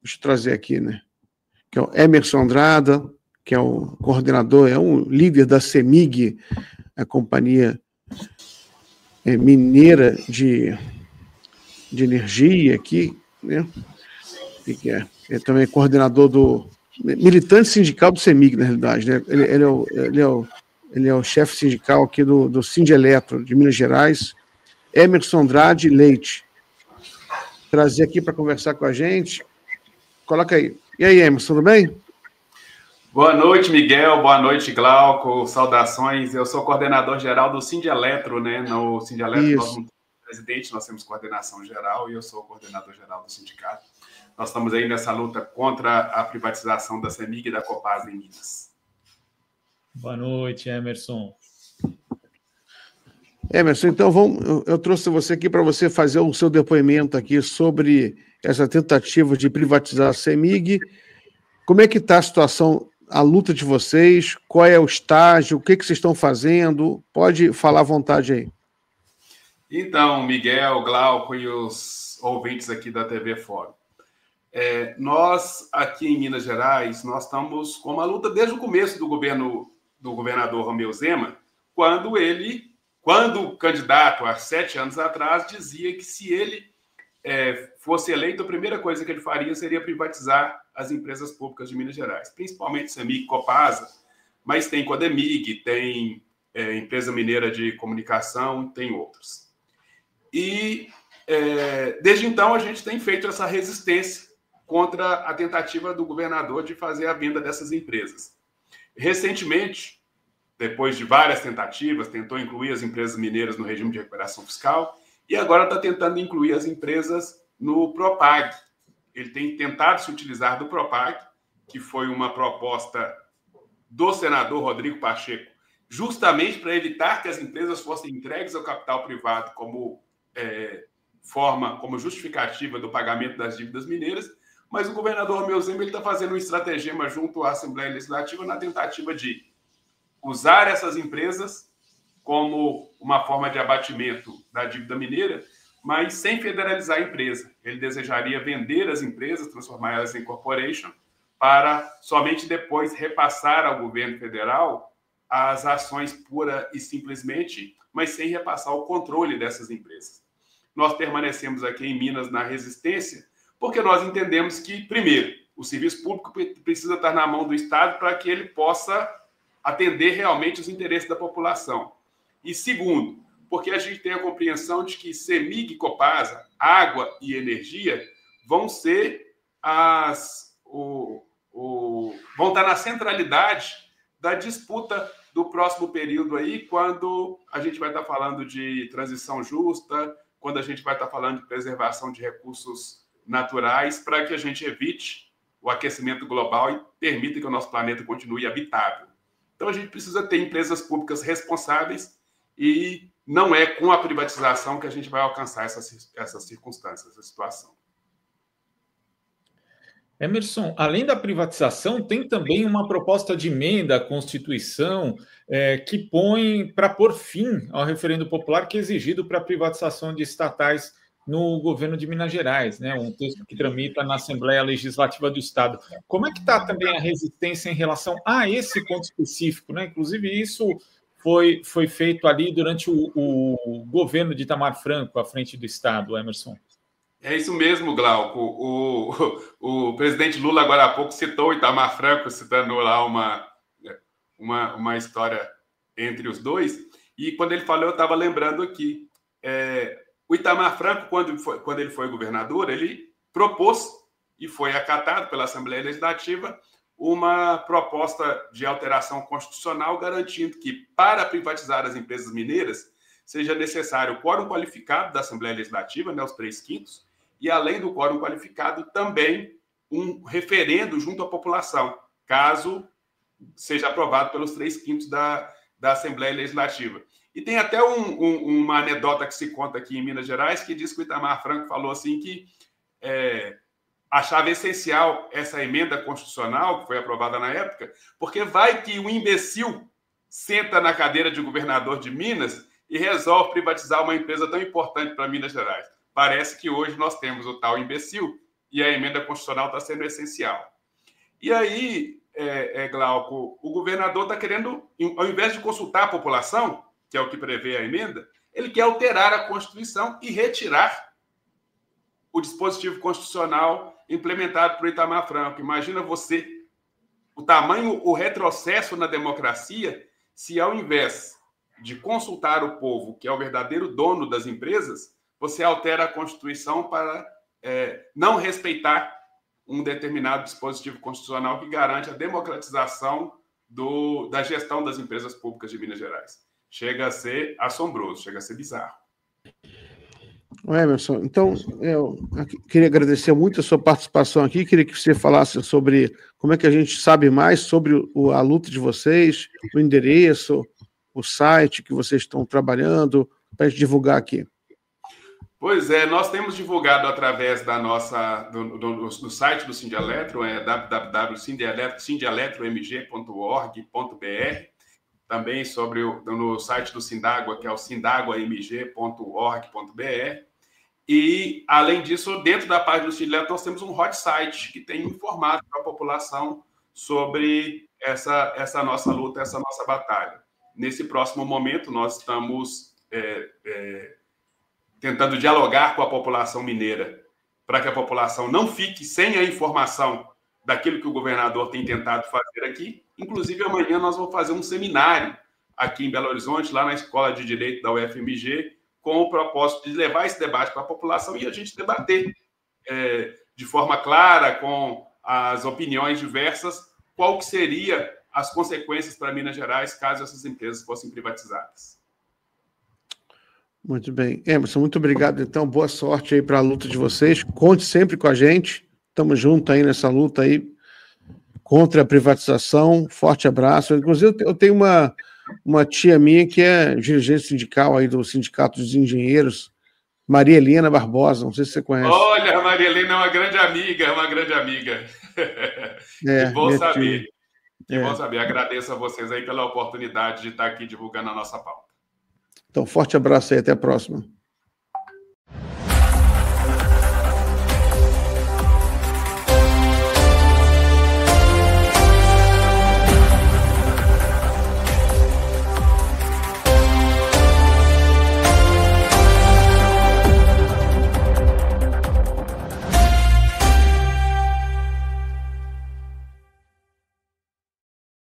Deixa eu trazer aqui, né? Que é o Emerson Andrada, que é o coordenador, é um líder da CEMIG, a companhia mineira de energia aqui, né? Que é? Ele também é coordenador do militante sindical do CEMIG, na realidade, né? Ele é o chefe sindical aqui do Sindeletro, de Minas Gerais, Emerson Andrade Leite. Trazer aqui para conversar com a gente. Coloca aí. E aí, Emerson, tudo bem? Boa noite, Miguel. Boa noite, Glauco. Saudações. Eu sou coordenador geral do Sindeletro, né? No Sindeletro, nós não temos presidente, nós temos coordenação geral e eu sou o coordenador geral do sindicato. Nós estamos aí nessa luta contra a privatização da CEMIG e da Copasa em Minas. Boa noite, Emerson. Emerson, então eu trouxe você aqui para você fazer o seu depoimento aqui sobre essa tentativa de privatizar a CEMIG. Como é que está a situação, a luta de vocês? Qual é o estágio? O que vocês estão fazendo? Pode falar à vontade aí. Então, Miguel, Glauco e os ouvintes aqui da TV Fórum. Nós, aqui em Minas Gerais, nós estamos com uma luta desde o começo do governador Romeu Zema, quando o candidato, há 7 anos atrás, dizia que se ele fosse eleito, a primeira coisa que ele faria seria privatizar as empresas públicas de Minas Gerais, principalmente CEMIG, Copasa, mas tem Codemig, tem Empresa Mineira de Comunicação, tem outros. E, desde então, a gente tem feito essa resistência contra a tentativa do governador de fazer a venda dessas empresas. Recentemente, depois de várias tentativas, tentou incluir as empresas mineiras no regime de recuperação fiscal e agora está tentando incluir as empresas no Propag. Ele tem tentado se utilizar do Propag, que foi uma proposta do senador Rodrigo Pacheco, justamente para evitar que as empresas fossem entregues ao capital privado como como justificativa do pagamento das dívidas mineiras, mas o governador Romeu Zema está fazendo um estratagema junto à Assembleia Legislativa na tentativa de usar essas empresas como uma forma de abatimento da dívida mineira, mas sem federalizar a empresa. Ele desejaria vender as empresas, transformá-las em corporation, para somente depois repassar ao governo federal as ações pura e simplesmente, mas sem repassar o controle dessas empresas. Nós permanecemos aqui em Minas na resistência, porque nós entendemos que, primeiro, o serviço público precisa estar na mão do Estado para que ele possa atender realmente os interesses da população. E segundo, porque a gente tem a compreensão de que CEMIG e Copasa, água e energia, vão ser vão estar na centralidade da disputa do próximo período aí, quando a gente vai estar falando de transição justa, quando a gente vai estar falando de preservação de recursos naturais, para que a gente evite o aquecimento global e permita que o nosso planeta continue habitável. Então, a gente precisa ter empresas públicas responsáveis e não é com a privatização que a gente vai alcançar essa circunstância, essa situação. Emerson, além da privatização, tem também uma proposta de emenda à Constituição que põe para pôr fim ao referendo popular que é exigido para a privatização de estatais no governo de Minas Gerais, né? Um texto que tramita na Assembleia Legislativa do Estado. Como é que está também a resistência em relação a esse ponto específico, né? Inclusive, isso foi feito ali durante o governo de Itamar Franco, à frente do Estado, Emerson. É isso mesmo, Glauco. O presidente Lula, agora há pouco, citou o Itamar Franco, citando lá uma história entre os dois. E quando ele falou, eu estava lembrando aqui. O Itamar Franco, quando ele foi governador, ele propôs, e foi acatado pela Assembleia Legislativa, uma proposta de alteração constitucional garantindo que, para privatizar as empresas mineiras, seja necessário o quórum qualificado da Assembleia Legislativa, né, os 3/5, e, além do quórum qualificado, também um referendo junto à população, caso seja aprovado pelos 3/5 da Assembleia Legislativa. E tem até uma anedota que se conta aqui em Minas Gerais, que diz que o Itamar Franco falou assim que achava essencial essa emenda constitucional, que foi aprovada na época, porque vai que o imbecil senta na cadeira de governador de Minas e resolve privatizar uma empresa tão importante para Minas Gerais. Parece que hoje nós temos o tal imbecil e a emenda constitucional está sendo essencial. E aí, Glauco, o governador está querendo, ao invés de consultar a população, que é o que prevê a emenda, ele quer alterar a Constituição e retirar o dispositivo constitucional implementado por Itamar Franco. Imagina você o tamanho, o retrocesso na democracia, se ao invés de consultar o povo, que é o verdadeiro dono das empresas, você altera a Constituição para não respeitar um determinado dispositivo constitucional que garante a democratização da gestão das empresas públicas de Minas Gerais. Chega a ser assombroso, chega a ser bizarro. Emerson, então, eu queria agradecer muito a sua participação aqui, queria que você falasse sobre como é que a gente sabe mais sobre a luta de vocês, o endereço, o site que vocês estão trabalhando, para a gente divulgar aqui. Pois é, nós temos divulgado através do site do Sindeletro, www.sindeletro.mg.org.br, também no site do Sindágua, que é o sindaguamg.org.br. E, além disso, dentro da página do Sindeletro, nós temos um hot site que tem informado para a população sobre essa nossa luta, essa nossa batalha. Nesse próximo momento, nós estamos tentando dialogar com a população mineira para que a população não fique sem a informação daquilo que o governador tem tentado fazer aqui. Inclusive, amanhã nós vamos fazer um seminário aqui em Belo Horizonte, lá na Escola de Direito da UFMG, com o propósito de levar esse debate para a população e a gente debater de forma clara, com as opiniões diversas, qual que seria as consequências para Minas Gerais caso essas empresas fossem privatizadas. Muito bem. Emerson, muito obrigado. Então, boa sorte aí para a luta de vocês. Conte sempre com a gente. Estamos juntos aí nessa luta aí contra a privatização. Forte abraço. Inclusive, eu tenho uma tia minha que é dirigente sindical aí do Sindicato dos Engenheiros, Maria Helena Barbosa. Não sei se você conhece. Olha, a Maria Helena é uma grande amiga, é uma grande amiga. Que bom saber. Que bom saber. Agradeço a vocês aí pela oportunidade de estar aqui divulgando a nossa pauta. Então, forte abraço aí, até a próxima.